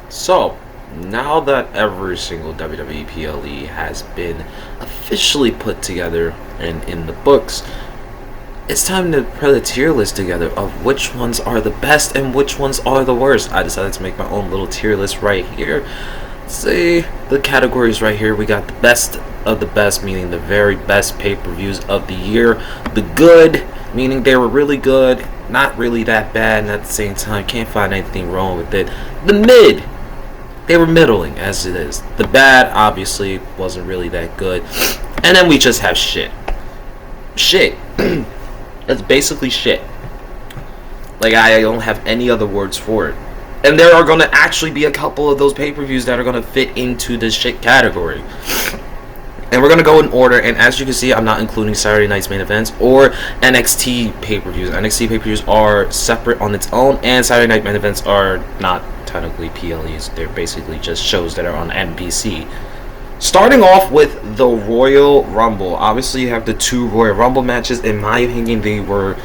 So, now that every single WWE PLE has been officially put together and in the books, it's time to put a tier list together of which ones are the best and which ones are the worst. I decided to make my own little tier list right here. See the categories right here. We got the best of the best, meaning the very best pay-per-views of the year. The good, meaning they were really good, not really that bad, and at the same time can't find anything wrong with it. The mid, they were middling as it is. The bad obviously wasn't really that good. And then we just have shit. Shit. That's basically shit. Like, I don't have any other words for it. And there are going to actually be a couple of those pay-per-views that are going to fit into this shit category. And we're going to go in order. And as you can see, I'm not including Saturday night's main events or NXT pay-per-views. NXT pay-per-views are separate on its own. And Saturday night main events are not technically PLEs. They're basically just shows that are on NBC. Starting off with the Royal Rumble. Obviously, you have the two Royal Rumble matches. In my opinion, they were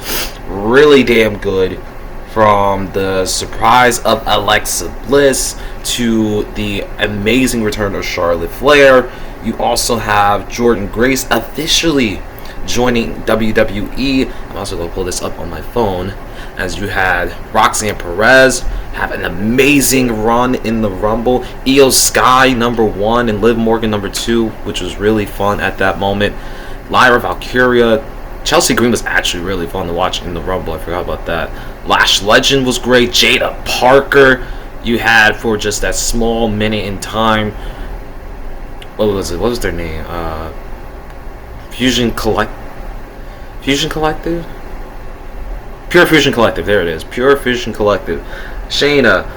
really damn good. From the surprise of Alexa Bliss to the amazing return of Charlotte Flair. You also have Jordynne Grace officially joining WWE. I'm also going to pull this up on my phone. As you had Roxanne Perez have an amazing run in the Rumble. Io Sky number 1 and Liv Morgan number 2, which was really fun at that moment. Lyra Valkyria. Chelsea Green was actually really fun to watch in the Rumble. I forgot about that. Lash Legend was great. Jada Parker you had for just that small minute in time. What was it? What was their name? Fusion Collective? Pure Fusion Collective. There it is. Pure Fusion Collective. Shayna,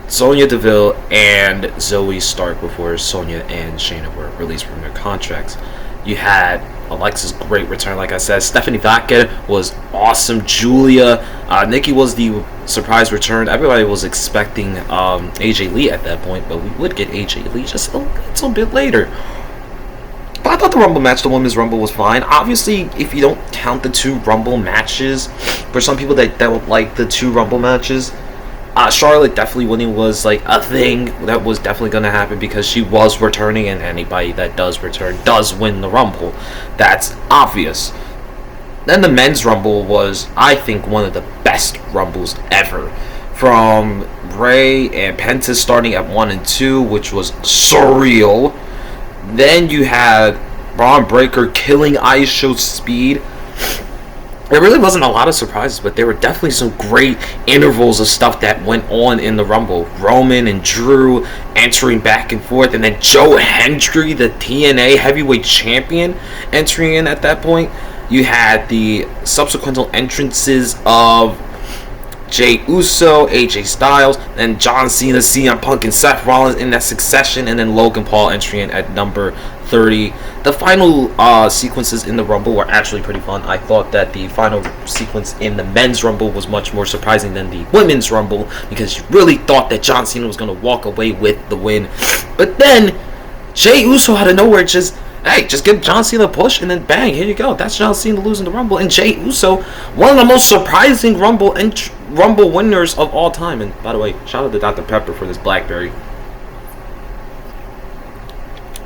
Sonya Deville, and Zoe Stark before Sonya and Shayna were released from their contracts. You had Alexa's great return, like I said. Stephanie Vaquer was awesome. Julia, Nikki was the surprise return. Everybody was expecting AJ Lee at that point, but we would get AJ Lee just a little bit later. But I thought the Rumble match, the Women's Rumble, was fine. Obviously, if you don't count the two Rumble matches, for some people that don't like the two Rumble matches, Charlotte definitely winning was like a thing that was definitely going to happen because she was returning, and anybody that does return does win the Rumble. That's obvious. Then the Men's Rumble was, I think, one of the best Rumbles ever. From Rey and Penta starting at 1 and 2, which was surreal. Then you had Braun Breaker killing ISO Speed. There really wasn't a lot of surprises, but there were definitely some great intervals of stuff that went on in the Rumble. Roman and Drew entering back and forth, and then Joe Hendry, the TNA Heavyweight Champion, entering in at that point. You had the subsequent entrances of Jey Uso, AJ Styles, and John Cena, CM Punk, and Seth Rollins in that succession, and then Logan Paul entering in at number 30. The final sequences in the Rumble were actually pretty fun. I thought that the final sequence in the Men's Rumble was much more surprising than the Women's Rumble, because you really thought that John Cena was going to walk away with the win. But then Jey Uso out of nowhere just give John Cena a push, and then bang, here you go. That's John Cena losing the Rumble. And Jey Uso, one of the most surprising Rumble winners of all time. And by the way, shout out to Dr. Pepper for this Blackberry.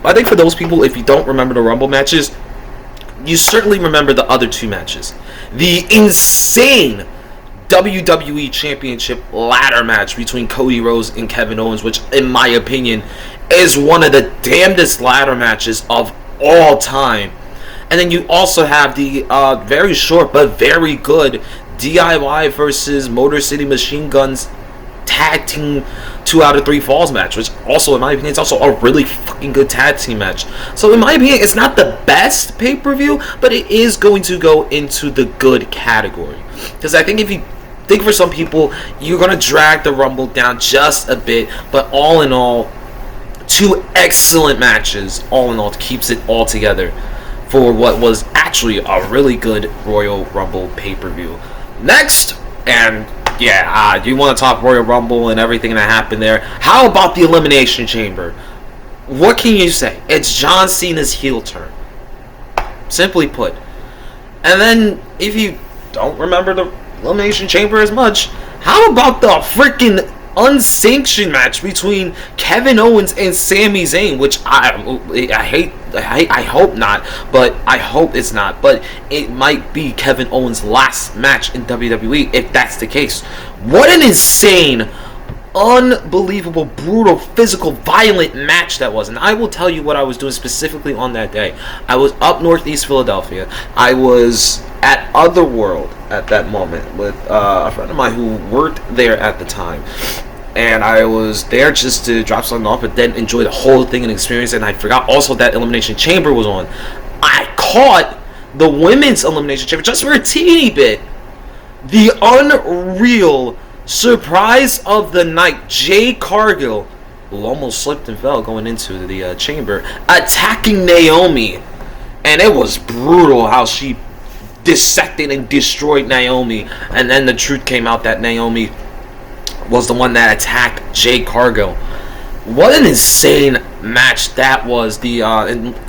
I think for those people, if you don't remember the Rumble matches, you certainly remember the other two matches. The insane WWE Championship ladder match between Cody Rhodes and Kevin Owens, which in my opinion is one of the damnedest ladder matches of all time. And then you also have the very short but very good DIY versus Motor City Machine Guns tag team 2 out of 3 falls match, which also in my opinion is also a really fucking good tag team match. So in my opinion, it's not the best pay-per-view, but it is going to go into the good category. Because I think if you think for some people, you're going to drag the Rumble down just a bit, but all in all, 2 excellent matches, all in all, keeps it all together for what was actually a really good Royal Rumble pay-per-view. Next, and yeah, you want to talk Royal Rumble and everything that happened there. How about the Elimination Chamber? What can you say? It's John Cena's heel turn. Simply put. And then, if you don't remember the Elimination Chamber as much, how about the freaking unsanctioned match between Kevin Owens and Sami Zayn, which I hope not, but I hope it's not, but it might be Kevin Owens' last match in WWE if that's the case. What an insane, unbelievable, brutal, physical, violent match that was. And I will tell you what I was doing specifically on that day. I was up northeast Philadelphia. I was at Otherworld at that moment with a friend of mine who worked there at the time. And I was there just to drop something off, but then enjoy the whole thing and experience. And I forgot also that Elimination Chamber was on. I caught the women's Elimination Chamber just for a teeny bit. The unreal surprise of the night, Jade Cargill, who almost slipped and fell going into the chamber, attacking Naomi. And it was brutal how she dissected and destroyed Naomi. And then the truth came out that Naomi was the one that attacked Jade Cargill. What an insane match that was. The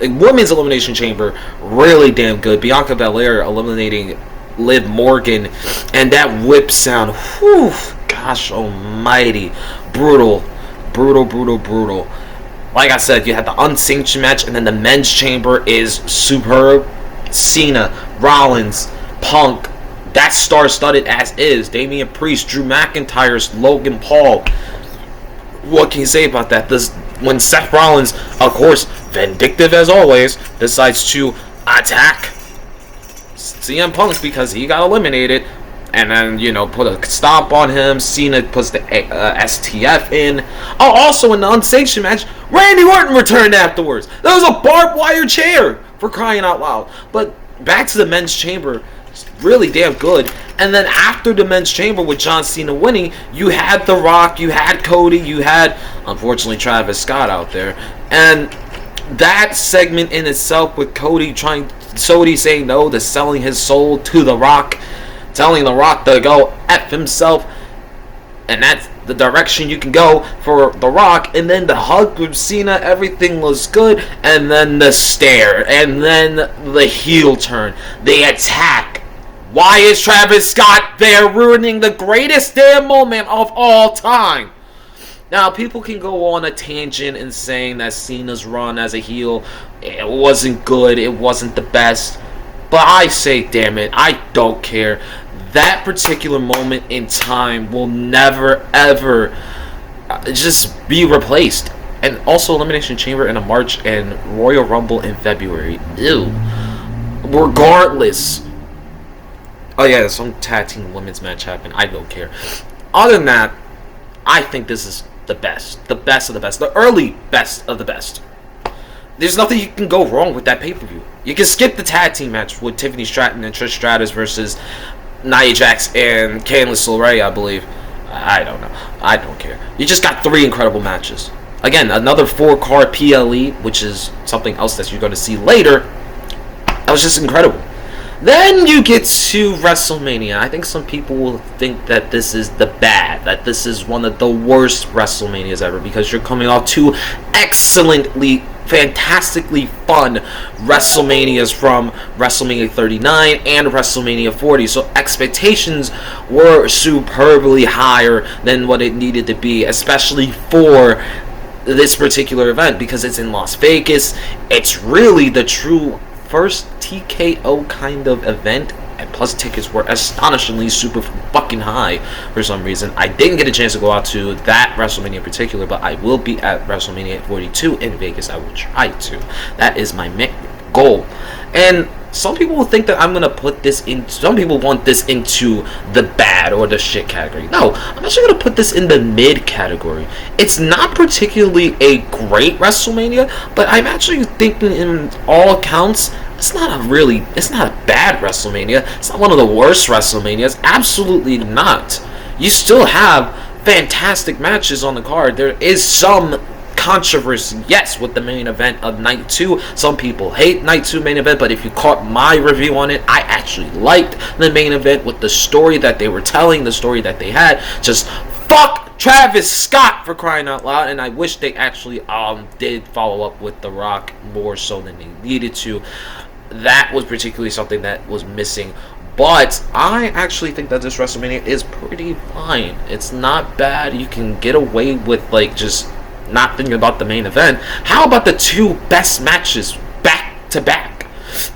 in women's Elimination Chamber, really damn good. Bianca Belair eliminating Liv Morgan, and that whip sound, whew, gosh almighty, brutal. Like I said, you had the unsanctioned match, and then the men's chamber is superb. Cena, Rollins, Punk, that's star-studded as is. Damian Priest, Drew McIntyre, Logan Paul. What can you say about that? When Seth Rollins, of course, vindictive as always, decides to attack CM Punk because he got eliminated, and then, put a stomp on him. Cena puts the STF in. Oh, also in the unsanctioned match, Randy Orton returned afterwards. There was a barbed wire chair, for crying out loud. But back to the men's chamber, really damn good. And then after the men's chamber with John Cena winning, you had The Rock, you had Cody, you had, unfortunately, Travis Scott out there. And that segment in itself with Cody saying no to selling his soul to The Rock, telling The Rock to go F himself, and that's the direction you can go for The Rock. And then the hug with Cena, everything was good, and then the stare, and then the heel turn, the attack. Why is Travis Scott there ruining the greatest damn moment of all time? Now, people can go on a tangent and saying that Cena's run as a heel, it wasn't good, it wasn't the best. But I say, damn it, I don't care. That particular moment in time will never, ever just be replaced. And also Elimination Chamber in March and Royal Rumble in February. Ew. Regardless. Oh yeah, some tag team women's match happened. I don't care. Other than that, I think this is the best. The best of the best. The early best of the best. There's nothing you can go wrong with that pay-per-view. You can skip the tag team match with Tiffany Stratton and Trish Stratus versus Nia Jax and Candice LeRae, I believe. I don't know. I don't care. You just got 3 incredible matches. Again, another 4-card PLE, which is something else that you're going to see later. That was just incredible. Then you get to WrestleMania. I think some people will think that this is that this is one of the worst WrestleManias ever, because you're coming off 2 excellently, fantastically fun WrestleManias from WrestleMania 39 and WrestleMania 40. So expectations were superbly higher than what it needed to be, especially for this particular event, because it's in Las Vegas. It's really the true first TKO kind of event, and plus tickets were astonishingly super fucking high for some reason. I didn't get a chance to go out to that WrestleMania in particular, but I will be at WrestleMania 42 in Vegas. I will try to. That is my goal. And some people will think that I'm gonna put this in. Some people want this into the bad or the shit category. No, I'm actually gonna put this in the mid category. It's not particularly a great WrestleMania, but I'm actually thinking, in all accounts, it's not a bad WrestleMania. It's not one of the worst WrestleManias. Absolutely not. You still have fantastic matches on the card. There is some controversy, yes, with the main event of Night 2. Some people hate Night 2 main event, but if you caught my review on it, I actually liked the main event with the story that they were telling, the story that they had. Just fuck Travis Scott, for crying out loud. And I wish they actually did follow up with The Rock more so than they needed to. That was particularly something that was missing. But I actually think that this WrestleMania is pretty fine. It's not bad. You can get away with like just not thinking about the main event. How about the two best matches back to back?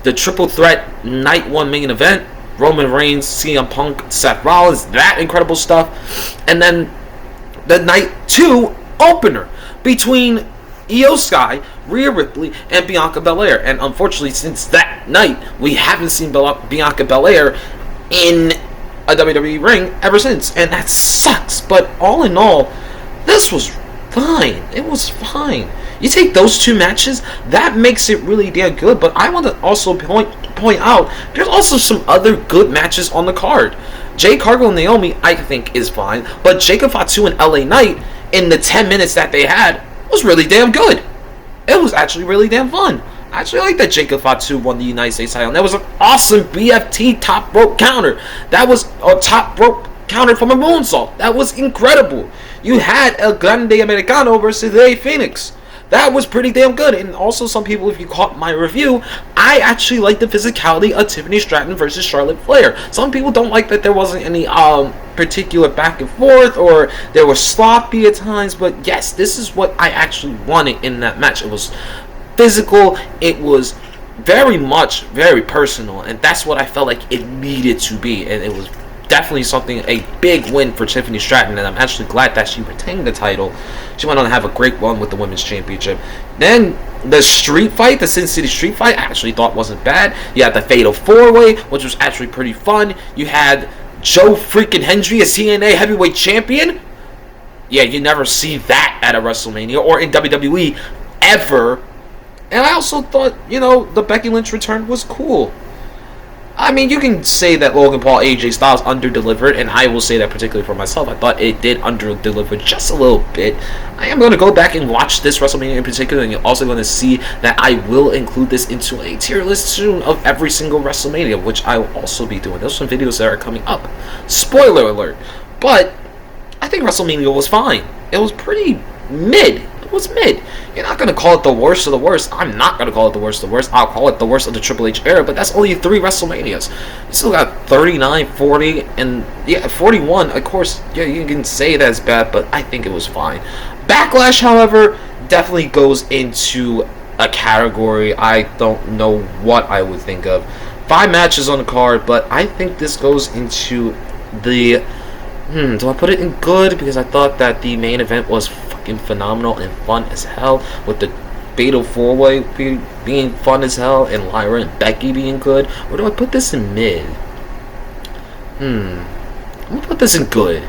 The triple threat night one main event, Roman Reigns, CM Punk, Seth Rollins, that incredible stuff. And then the night two opener between Io Sky, Rhea Ripley, and Bianca Belair. And unfortunately, since that night, we haven't seen Bianca Belair in a WWE ring ever since. And that sucks. But all in all, this was fine. It was fine. You take those two matches, that makes it really damn good. But I want to also point out, there's also some other good matches on the card. Jade Cargill and Naomi, I think, is fine. But Jacob Fatu and LA Knight, in the 10 minutes that they had, was really damn good. It was actually really damn fun. I actually like that Jacob Fatu won the United States title. And that was an awesome BFT top rope counter. That was a top rope counter from a moonsault. That was incredible. You had El Grande Americano versus Rey Fenix. That was pretty damn good. And also, some people, if you caught my review, I actually like the physicality of Tiffany Stratton versus Charlotte Flair. Some people don't like that there wasn't any particular back and forth, or there was sloppy at times. But yes, this is what I actually wanted in that match. It was physical. It was very personal. And that's what I felt like it needed to be. And it was definitely a big win for Tiffany Stratton, and I'm actually glad that she retained the title. She went on to have a great run with the Women's Championship. Then the street fight, the Sin City street fight, I actually thought wasn't bad. You had the Fatal 4-Way, which was actually pretty fun. You had Joe freaking Hendry, a TNA heavyweight champion. Yeah, you never see that at a WrestleMania or in WWE ever. And I also thought, the Becky Lynch return was cool. I mean, you can say that Logan Paul, AJ Styles under-delivered, and I will say that particularly for myself. I thought it did under-deliver just a little bit. I am going to go back and watch this WrestleMania in particular, and you're also going to see that I will include this into a tier list soon of every single WrestleMania, which I will also be doing. There's some videos that are coming up. Spoiler alert. But I think WrestleMania was fine. It was pretty mid. It was mid. You're not going to call it the worst of the worst. I'm not going to call it the worst of the worst. I'll call it the worst of the Triple H era, but that's only 3 WrestleManias. You still got 39, 40, and 41. Of course, yeah, you can say that's bad, but I think it was fine. Backlash, however, definitely goes into a category I don't know what I would think of. 5 matches on the card, but I think this goes into the... do I put it in good? Because I thought that the main event was fucking phenomenal and fun as hell, with the Fatal 4-Way being fun as hell and Lyra and Becky being good. Or do I put this in mid? I'm gonna put this in good.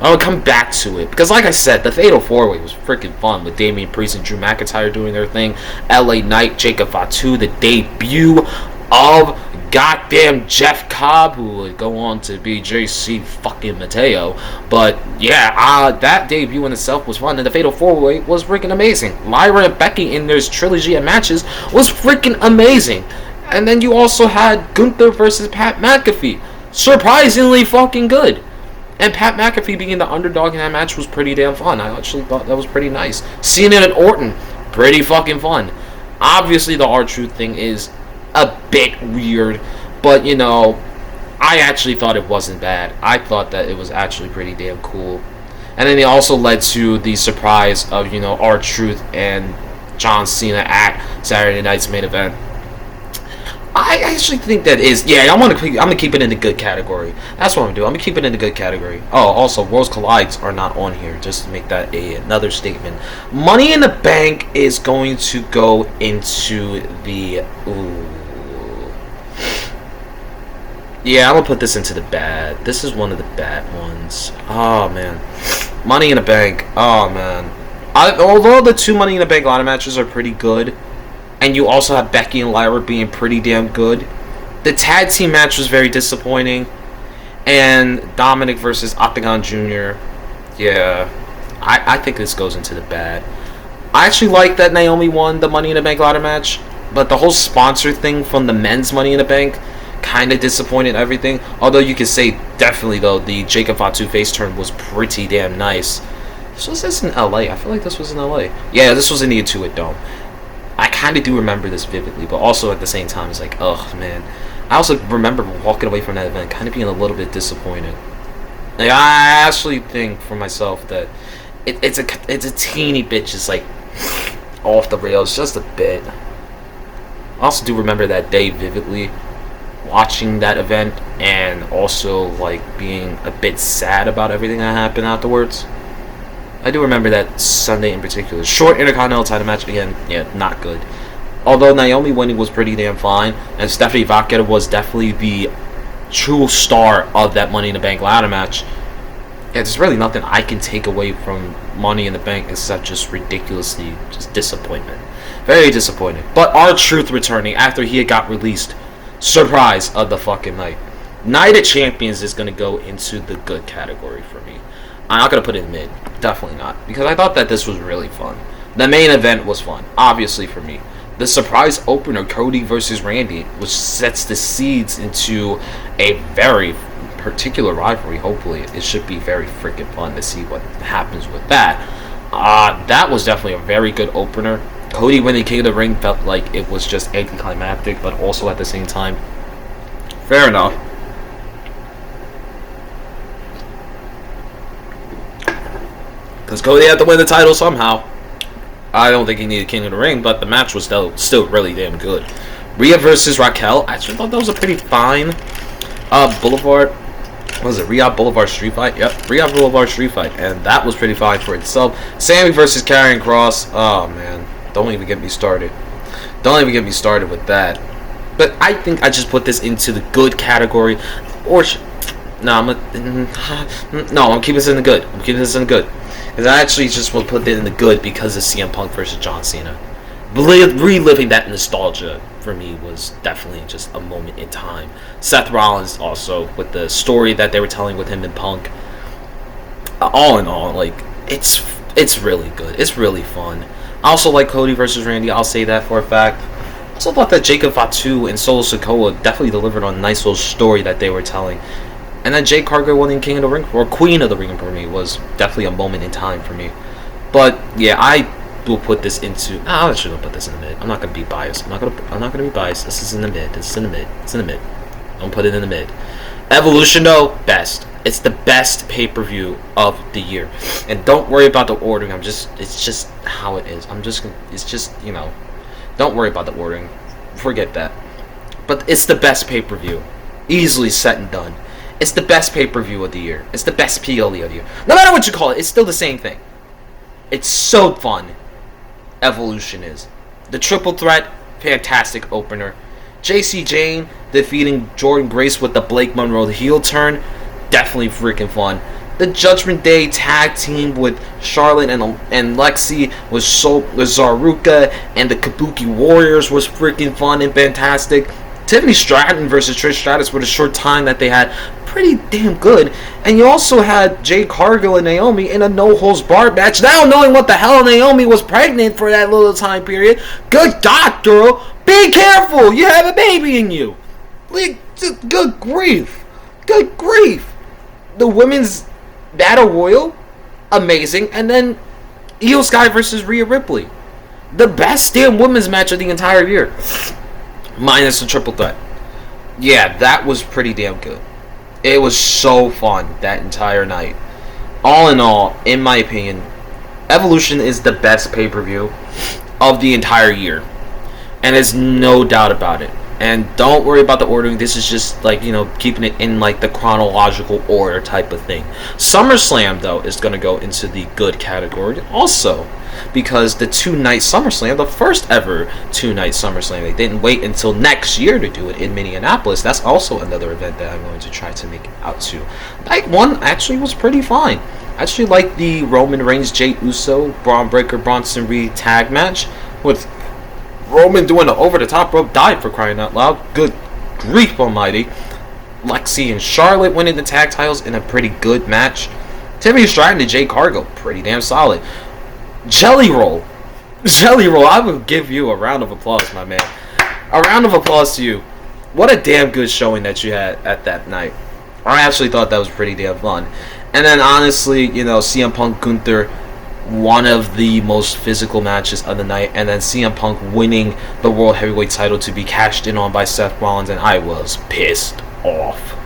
I'll come back to it, because like I said, the Fatal 4-Way was freaking fun with Damian Priest and Drew McIntyre doing their thing. LA Knight, Jacob Fatu, the debut of goddamn Jeff Cobb, who would go on to be JC fucking Mateo. But yeah, that debut in itself was fun, and the Fatal 4-Way was freaking amazing. Lyra and Becky in their trilogy of matches was freaking amazing. And then you also had Gunther versus Pat McAfee, surprisingly fucking good. And Pat McAfee being the underdog in that match was pretty damn fun. I actually thought that was pretty nice. Cena and Orton, pretty fucking fun. Obviously, the R-Truth thing is a bit weird, but I actually thought it wasn't bad. I thought that it was actually pretty damn cool. And then it also led to the surprise of R-Truth and John Cena at Saturday night's main event. I actually think that is, I'm gonna keep it in the good category. That's what I'm gonna do. I'm gonna keep it in the good category. Oh, also, Worlds Collides are not on here, just to make that another statement. Money in the Bank is going to go into the yeah, I'm gonna put this into the bad. This is one of the bad ones. Oh man, Money in the Bank. Oh man, although the 2 Money in the Bank ladder matches are pretty good, and you also have Becky and Lyra being pretty damn good, the tag team match was very disappointing. And Dominic versus Octagon Jr. Yeah, I think this goes into the bad. I actually like that Naomi won the Money in the Bank ladder match, but the whole sponsor thing from the men's Money in the Bank kind of disappointed everything. Although you could say definitely though the Jacob Fatu face turn was pretty damn nice. So was this in LA? I feel like this was in LA. Yeah, this was in the Intuit Dome. I kind of do remember this vividly, but also at the same time it's like, oh man, I also remember walking away from that event kind of being a little bit disappointed. Like, I actually think for myself that it's a teeny bit just like off the rails, just a bit. I also do remember that day vividly, watching that event and also like being a bit sad about everything that happened afterwards. I do remember that Sunday in particular. Short Intercontinental title match again, yeah, not good. Although Naomi winning was pretty damn fine, and Stephanie Vacquero was definitely the true star of that Money in the Bank ladder match. Yeah, there's really nothing I can take away from Money in the Bank except just ridiculously just disappointment. Very disappointed. But R-Truth returning after he had got released. Surprise of the fucking night. Night of Champions is going to go into the good category for me. I'm not going to put it in mid. Definitely not. Because I thought that this was really fun. The main event was fun. Obviously for me. The surprise opener, Cody versus Randy, which sets the seeds into a very particular rivalry. Hopefully, it should be very freaking fun to see what happens with that. That was definitely a very good opener. Cody winning King of the Ring felt like it was just anticlimactic, but also at the same time, fair enough. Because Cody had to win the title somehow. I don't think he needed King of the Ring, but the match was still really damn good. Rhea versus Raquel. I actually thought that was a pretty fine Boulevard. What was it? Rhea Boulevard Street Fight? Yep, Rhea Boulevard Street Fight. And that was pretty fine for itself. Sammy versus Karrion Kross. Oh, man. Don't even get me started. Don't even get me started with that. But I think I just put this into the good category. Or... No, I'm keeping this in the good. I'm keeping this in the good. Because I actually just will put it in the good because of CM Punk versus John Cena. Reliving that nostalgia for me was definitely just a moment in time. Seth Rollins also, with the story that they were telling with him and Punk. All in all, like, it's really good. It's really fun. I also like Cody versus Randy. I'll say that for a fact. I also thought that Jacob Fatu and Solo Sikoa definitely delivered on a nice little story that they were telling. And then Jade Cargill winning King of the Ring, or Queen of the Ring for me, was definitely a moment in time for me. But yeah, I will put this into. I shouldn't put this in the mid. I'm not gonna be biased. I'm not gonna be biased. This is in the mid. This is in the mid. It's in the mid. Don't put it in the mid. Evolution though, best. It's the best pay-per-view of the year. And don't worry about the ordering. It's just how it is. It's just, you know. Don't worry about the ordering. Forget that. But it's the best pay-per-view. Easily set and done. It's the best pay-per-view of the year. It's the best PLE of the year. No matter what you call it, it's still the same thing. It's so fun. Evolution is. The triple threat, fantastic opener. JC Jane defeating Jordan Grace with the Blake Monroe heel turn, definitely freaking fun. The Judgment Day tag team with Charlotte and Lexi was Zaruka and the Kabuki Warriors was freaking fun and fantastic. Tiffany Stratton versus Trish Stratus with a short time that they had, pretty damn good. And you also had Jade Cargill and Naomi in a no-holds-barred match. Now knowing what the hell Naomi was pregnant for that little time period. Good God, girl. Be careful. You have a baby in you. Like, good grief. Good grief. The women's battle royal, amazing. And then Io Sky versus Rhea Ripley. The best damn women's match of the entire year. Minus the triple threat. Yeah, that was pretty damn good. It was so fun that entire night. All in all, in my opinion, Evolution is the best pay-per-view of the entire year. And there's no doubt about it. And don't worry about the ordering. This is just like, you know, keeping it in like the chronological order type of thing. SummerSlam, though, is going to go into the good category also. Because the two-night SummerSlam, the first ever two-night SummerSlam, they didn't wait until next year to do it in Minneapolis. That's also another event that I'm going to try to make it out to. Night one actually was pretty fine. I actually like the Roman Reigns, Jey Uso, Braun Breaker, Bronson Reed tag match with Roman doing an over-the-top rope dive, for crying out loud. Good grief almighty. Lexi and Charlotte winning the tag titles in a pretty good match. Tiffany Stratton and Jade Cargill, pretty damn solid. Jelly Roll, I would give you a round of applause, my man. A round of applause to you. What a damn good showing that you had at that night. I actually thought that was pretty damn fun. And then honestly, you know, CM Punk Gunther, one of the most physical matches of the night, and then CM Punk winning the World Heavyweight title to be cashed in on by Seth Rollins, and I was pissed off.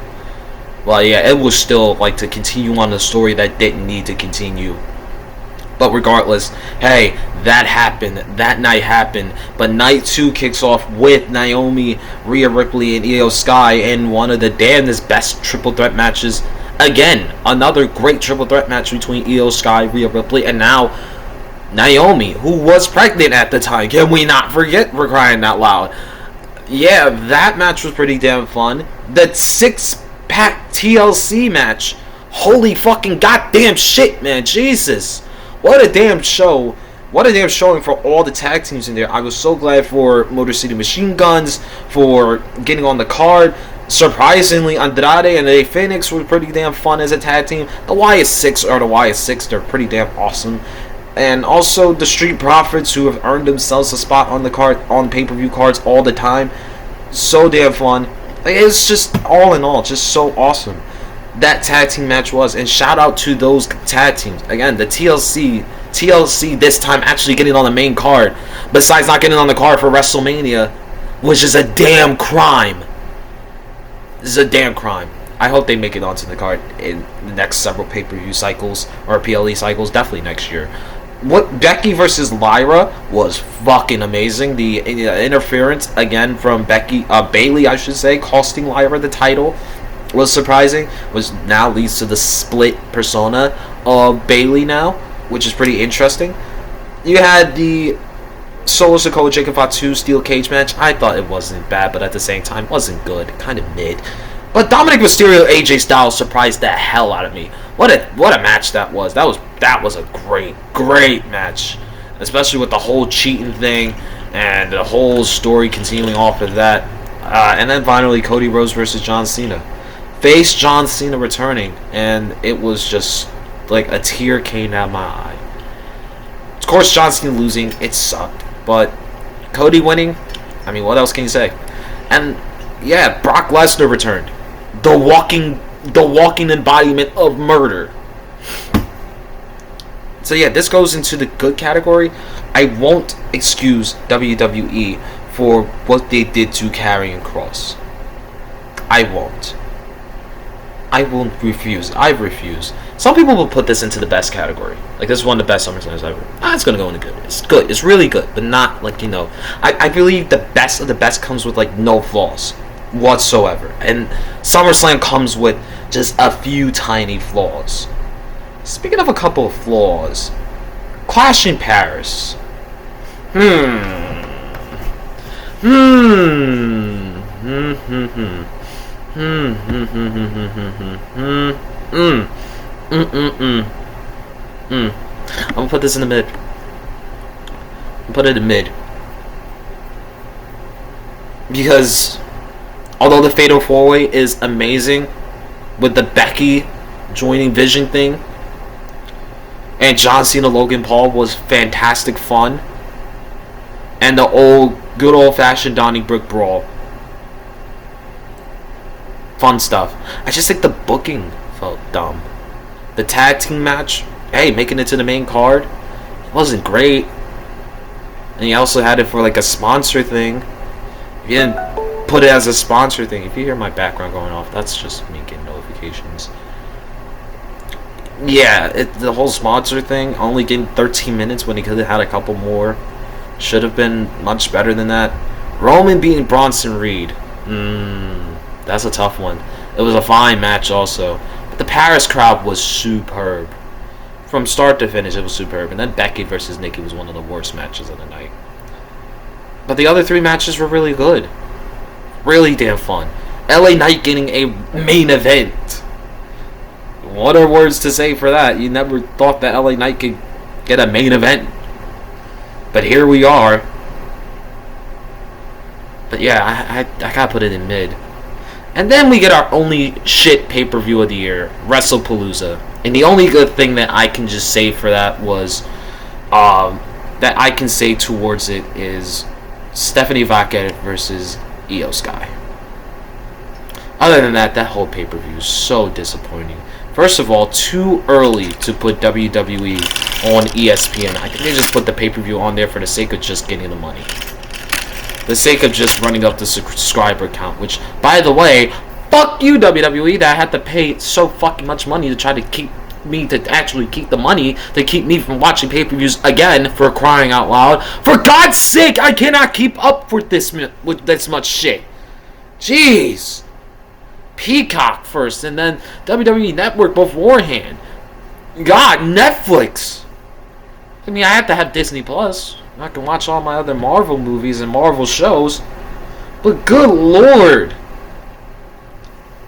Well, yeah, it was still like to continue on the story that didn't need to continue. But regardless, hey, that happened. That night happened. But night 2 kicks off with Naomi, Rhea Ripley, and Io Sky in one of the damnedest best triple threat matches. Again, another great triple threat match between Io Sky, Rhea Ripley, and now Naomi, who was pregnant at the time. Can we not forget? We're crying out loud. Yeah, that match was pretty damn fun. The 6-pack TLC match. Holy fucking goddamn shit, man. Jesus. What a damn show. What a damn showing for all the tag teams in there. I was so glad for Motor City Machine Guns for getting on the card. Surprisingly, Andrade and the Phoenix were pretty damn fun as a tag team. The YS6, they're pretty damn awesome. And also the Street Profits, who have earned themselves a spot on the card, on pay-per-view cards all the time. So damn fun. It's just, all in all, just so awesome that tag team match was. And shout out to those tag teams. Again, the TLC this time actually getting on the main card, besides not getting on the card for WrestleMania, which is a damn crime. This is a damn crime. I hope they make it onto the card in the next several pay-per-view cycles, or PLE cycles, definitely next year. What Becky versus Lyra was fucking amazing. The interference again from Bayley, I should say, costing Lyra the title was surprising. Which now leads to the split persona of Bayley now, which is pretty interesting. You had the Solo Sikoa Jacob Fatu steel cage match. I thought it wasn't bad, but at the same time wasn't good, kind of mid. But Dominic Mysterio AJ Styles surprised the hell out of me. What a match that was. That was a great match, especially with the whole cheating thing and the whole story continuing off of that. And then finally Cody Rhodes versus John Cena. Face John Cena returning, and it was just like a tear came down my eye. Of course, John Cena losing, it sucked. But Cody winning, I mean, what else can you say? And yeah, Brock Lesnar returned. The walking embodiment of murder. So yeah, this goes into the good category. I won't excuse WWE for what they did to Karrion Kross. I won't. I will refuse. I refuse. Some people will put this into the best category. Like, this is one of the best SummerSlams ever. It's gonna go into good. It's good. It's really good, but not like, you know. I believe the best of the best comes with like no flaws whatsoever, and SummerSlam comes with just a few tiny flaws. Speaking of a couple of flaws, Clash in Paris. I'm gonna put this in the mid. Put it in mid. Because although the Fatal 4-Way is amazing with the Becky joining Vision thing, and John Cena Logan Paul was fantastic fun, and the good old fashioned Donnybrook brawl, fun stuff. I just think the booking felt dumb. The tag team match, hey, making it to the main card, it wasn't great. And he also had it for like a sponsor thing. If you didn't put it as a sponsor thing, if you hear my background going off, that's just me getting notifications. Yeah, the whole sponsor thing, only getting 13 minutes when he could have had a couple more. Should have been much better than that. Roman beating Bronson Reed. That's a tough one. It was a fine match also. But the Paris crowd was superb. From start to finish, it was superb. And then Becky versus Nikki was one of the worst matches of the night. But the other three matches were really good. Really damn fun. LA Knight getting a main event. What are words to say for that? You never thought that LA Knight could get a main event. But here we are. But yeah, I gotta put it in mid. And then we get our only shit pay-per-view of the year, WrestlePalooza. And the only good thing that I can just say for that was, that I can say towards it is Stephanie Vaquer versus Io Sky. Other than that, that whole pay-per-view is so disappointing. First of all, too early to put WWE on ESPN. I think they just put the pay-per-view on there for the sake of just getting the money. The sake of just running up the subscriber count, which, by the way, fuck you, WWE, that I had to pay so fucking much money to try to keep me, to actually keep the money, to keep me from watching pay-per-views again, for crying out loud. For God's sake, I cannot keep up with this much shit. Jeez. Peacock first, and then WWE Network beforehand. God, Netflix. I mean, I have to have Disney Plus. I can watch all my other Marvel movies and Marvel shows. But good lord.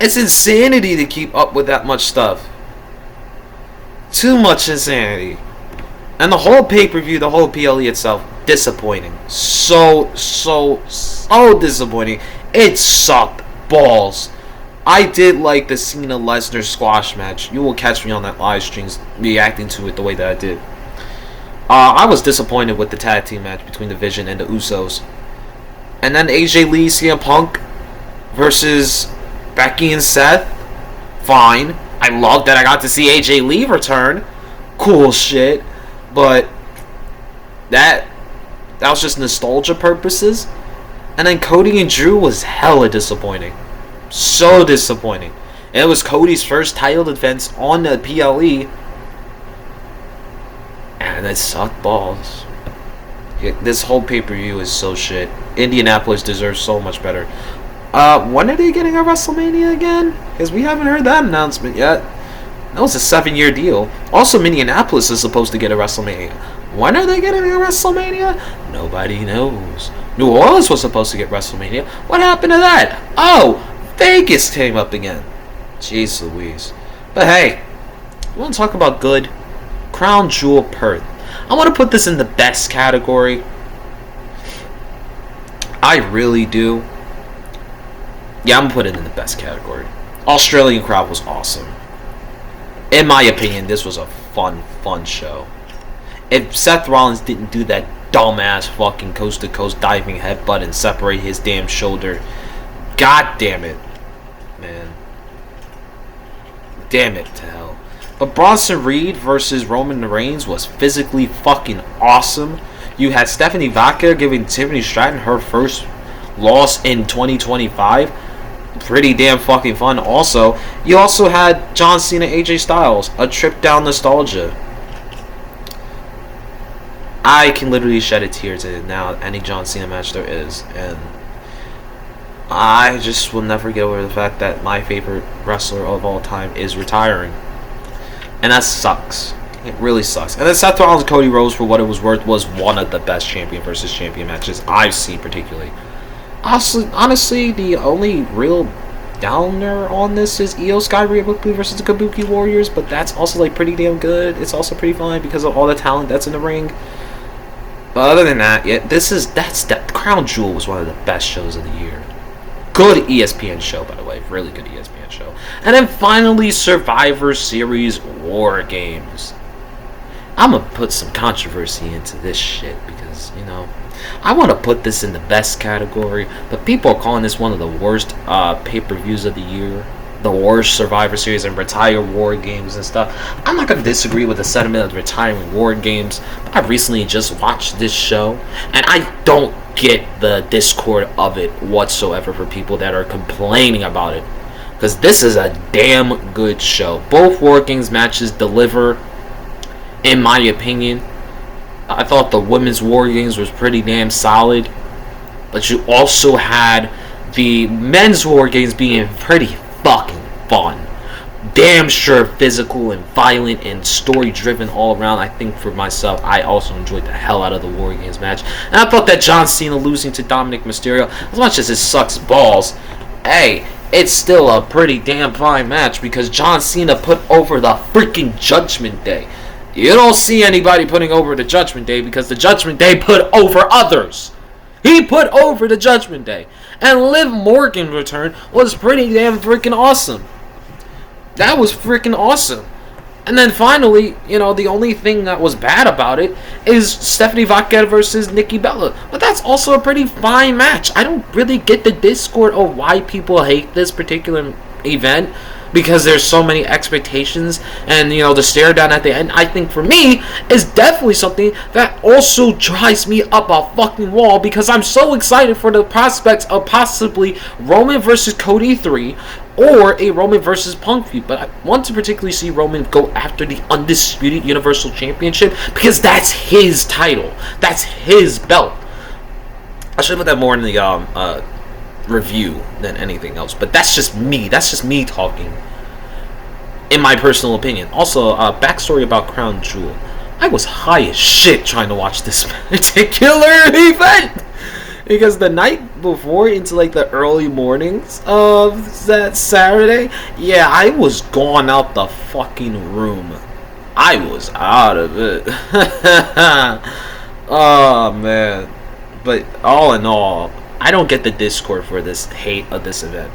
It's insanity to keep up with that much stuff. Too much insanity. And the whole pay-per-view, the whole PLE itself, disappointing. So disappointing. It sucked balls. I did like the Cena Lesnar squash match. You will catch me on that live stream reacting to it the way that I did. I was disappointed with the tag team match between the Vision and the Usos. And then AJ Lee, CM Punk versus Becky and Seth. Fine. I love that I got to see AJ Lee return. Cool shit. But that was just nostalgia purposes. And then Cody and Drew was hella disappointing. So disappointing. And it was Cody's first title defense on the PLE. And it sucked balls. This whole pay-per-view is so shit. Indianapolis deserves so much better. When are they getting a WrestleMania again? Because we haven't heard that announcement yet. That was a 7-year deal. Also, Minneapolis is supposed to get a WrestleMania. When are they getting a WrestleMania? Nobody knows. New Orleans was supposed to get WrestleMania. What happened to that? Oh, Vegas came up again. Jeez Louise. But hey, you want to talk about good? Crown Jewel Perth. I want to put this in the best category. I really do. Yeah, I'm going to put it in the best category. Australian crowd was awesome. In my opinion, this was a fun show. If Seth Rollins didn't do that dumbass fucking coast-to-coast diving headbutt and separate his damn shoulder, god damn it, man. Damn it to hell. But Bronson Reed versus Roman Reigns was physically fucking awesome. You had Stephanie Vaca giving Tiffany Stratton her first loss in 2025. Pretty damn fucking fun. Also, you also had John Cena, AJ Styles, a trip down nostalgia. I can literally shed a tear to now any John Cena match there is, and I just will never get over the fact that my favorite wrestler of all time is retiring, and that sucks. It really sucks. And then Seth Rollins and Cody Rhodes, for what it was worth, was one of the best champion versus champion matches I've seen particularly. Honestly, the only real downer on this is Io Sky Ibushi versus the Kabuki Warriors, but that's also like pretty damn good. It's also pretty fun because of all the talent that's in the ring. But other than that, yeah, that Crown Jewel was one of the best shows of the year. Good ESPN show, by the way, really good ESPN show. And then finally, Survivor Series War Games. I'm gonna put some controversy into this shit because, you know, I want to put this in the best category, but people are calling this one of the worst pay-per-views of the year, the worst Survivor Series, and retire War Games and stuff. I'm not going to disagree with the sentiment of retiring War Games, but I recently just watched this show, and I don't get the discord of it whatsoever for people that are complaining about it, because this is a damn good show. Both War Games matches deliver, in my opinion. I thought the women's War Games was pretty damn solid, but you also had the men's War Games being pretty fucking fun. Damn sure physical and violent and story driven all around. I think for myself, I also enjoyed the hell out of the War Games match. And I thought that John Cena losing to Dominic Mysterio, as much as it sucks balls, hey, it's still a pretty damn fine match because John Cena put over the freaking Judgment Day. You don't see anybody putting over the Judgment Day because the Judgment Day put over others. He put over the Judgment Day. And Liv Morgan's return was pretty damn freaking awesome. That was freaking awesome. And then finally, you know, the only thing that was bad about it is Stephanie Vaca versus Nikki Bella. But that's also a pretty fine match. I don't really get the discord of why people hate this particular event. because there's so many expectations, and the stare down at the end, I think for me is definitely something that also drives me up a fucking wall, because I'm so excited for the prospects of possibly Roman versus Cody 3 or a Roman versus Punk feud. But I want to particularly see Roman go after the undisputed Universal Championship, because that's his title, that's his belt. I should put that more in the review than anything else, but that's just me talking, in my personal opinion. Also, backstory about Crown Jewel: I was high as shit trying to watch this particular event, because the night before, into like the early mornings of that Saturday, yeah, I was gone out the fucking room. I was out of it. Oh man. But all in all, I don't get the Discord for this hate of this event.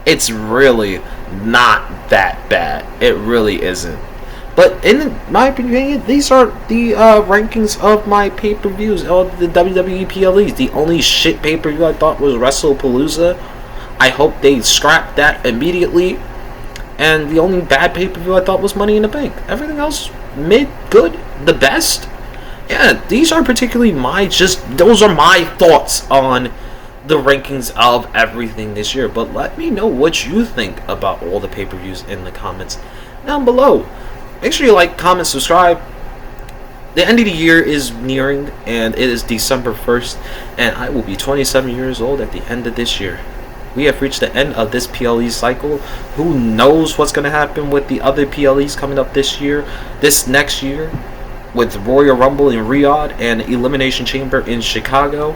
It's really not that bad. It really isn't. But in my opinion, these are the rankings of my pay-per-views of the WWE PLEs. The only shit pay-per-view I thought was WrestlePalooza. I hope they scrap that immediately. And the only bad pay-per-view I thought was Money in the Bank. Everything else, mid, good, the best. Yeah, these are particularly those are my thoughts on the rankings of everything this year. But let me know what you think about all the pay-per-views in the comments down below. Make sure you like, comment, subscribe. The end of the year is nearing, and it is December 1st, and I will be 27 years old at the end of this year. We have reached the end of this PLE cycle. Who knows what's going to happen with the other PLEs coming up this next year, with Royal Rumble in Riyadh and Elimination Chamber in Chicago,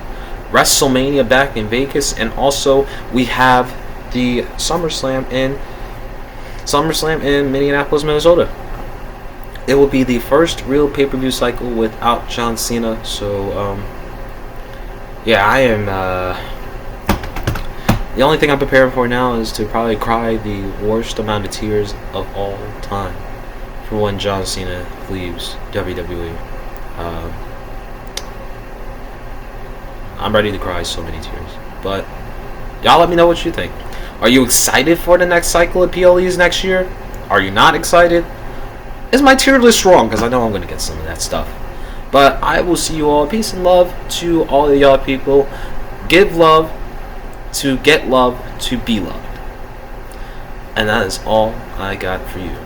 WrestleMania back in Vegas, and also we have the SummerSlam in Minneapolis, Minnesota. It will be the first real pay-per-view cycle without John Cena. So, yeah, I am. The only thing I'm preparing for now is to probably cry the worst amount of tears of all time for when John Cena leaves WWE. I'm ready to cry so many tears. But y'all let me know what you think. Are you excited for the next cycle of PLEs next year? Are you not excited? Is my tier list wrong? Because I know I'm going to get some of that stuff. But I will see you all. Peace and love to all of y'all people. Give love to get love to be loved. And that is all I got for you.